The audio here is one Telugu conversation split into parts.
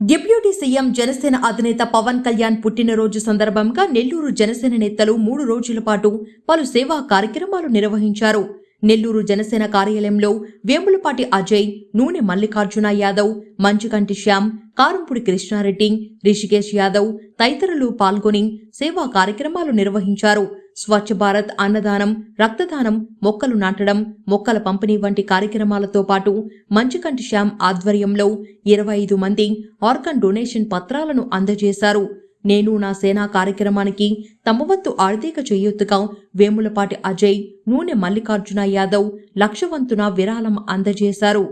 డిప్యూటీ సీఎం జనసేన అధినేత పవన్ కళ్యాణ్ పుట్టినరోజు సందర్భంగా నెల్లూరు జనసేన నేతలు 3 రోజుల పాటు పలు సేవా కార్యక్రమాలు నిర్వహించారు. నెల్లూరు జనసేన కార్యాలయంలో వేములపాటి అజయ్, నూనె మల్లికార్జున యాదవ్, మంచుకంటి శ్యామ్, కారంపూడి కృష్ణారెడ్డి, రిషికేశ్ యాదవ్ తదితరులు పాల్గొని సేవా కార్యక్రమాలు నిర్వహించారు. స్వచ్ఛ భారత్, అన్నదానం, రక్తదానం, మొక్కలు నాటడం, మొక్కల పంపిణీ వంటి కార్యక్రమాలతో పాటు మంచుకంటి శ్యామ్ ఆధ్వర్యంలో 25 మంది ఆర్గన్ డొనేషన్ పత్రాలను అందజేశారు. నేను నా సేనా కార్యక్రమానికి తమ వంతు ఆర్థిక చేయూతగా వేములపాటి అజయ్, నూనె మల్లికార్జున యాదవ్ లక్షవంతున విరాళం అందజేశారు.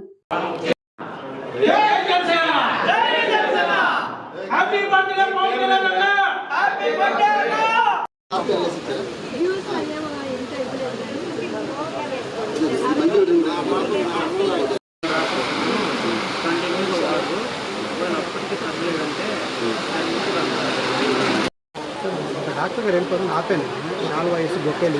డాక్టర్ గారు వెళ్ళిపోయి ఆపాను. 4 వయసు బొక్కేలు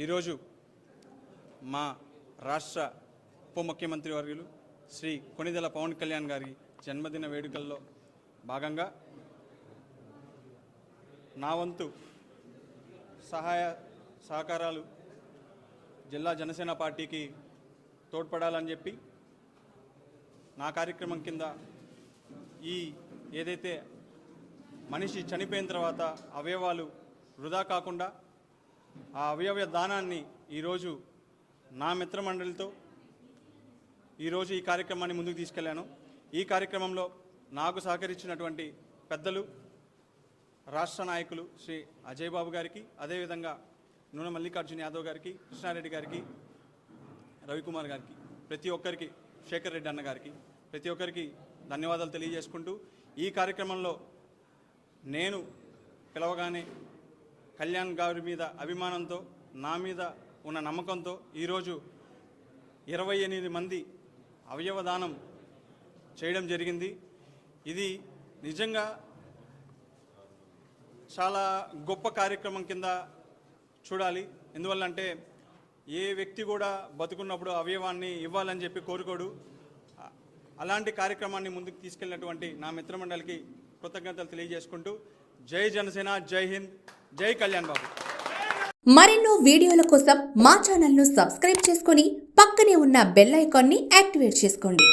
ఈరోజు మా రాష్ట్ర ఉప ముఖ్యమంత్రి వర్యులు శ్రీ కొణిదెల పవన్ కళ్యాణ్ గారి జన్మదిన వేడుకల్లో భాగంగా నా వంతు సహాయ సహకారాలు జిల్లా జనసేన పార్టీకి తోడ్పడాలని చెప్పి నా కార్యక్రమం కింద ఏదైతే మనిషి చనిపోయిన తర్వాత అవయవాలు వృధా కాకుండా ఆ అవయవ దానాన్ని ఈరోజు నా మిత్రమండలితో ఈరోజు ఈ కార్యక్రమాన్ని ముందుకు తీసుకెళ్లాను. ఈ కార్యక్రమంలో నాకు సహకరించినటువంటి పెద్దలు, రాష్ట్ర నాయకులు శ్రీ అజయ్ బాబు గారికి, అదేవిధంగా నూనె మల్లికార్జున యాదవ్ గారికి, కృష్ణారెడ్డి గారికి, రవికుమార్ గారికి, ప్రతి ఒక్కరికి, శేఖర్ రెడ్డి అన్న గారికి, ప్రతి ఒక్కరికి ధన్యవాదాలు తెలియజేసుకుంటూ ఈ కార్యక్రమంలో నేను పిలవగానే కళ్యాణ్ గారి మీద అభిమానంతో, నా మీద ఉన్న నమ్మకంతో ఈరోజు 28 మంది అవయవదానం చేయడం జరిగింది. ఇది నిజంగా చాలా గొప్ప కార్యక్రమం కింద చూడాలి. ఎందువల్లంటే ఏ వ్యక్తి కూడా బతుకున్నప్పుడు అవయవాన్ని ఇవ్వాలని చెప్పి కోరుకోడు. అలాంటి కార్యక్రమాన్ని ముందుకు తీసుకెళ్ళినటువంటి నా మిత్రమండలికి కృతజ్ఞతలు తెలియజేసుకుంటూ జై జనసేన, జై హింద్, జై కళ్యాణ్ బాబు. మరెన్నో వీడియోల కోసం మా ఛానల్ను సబ్స్క్రైబ్ చేసుకొని పక్కనే ఉన్న బెల్ ఐకాన్ని యాక్టివేట్ చేసుకోండి.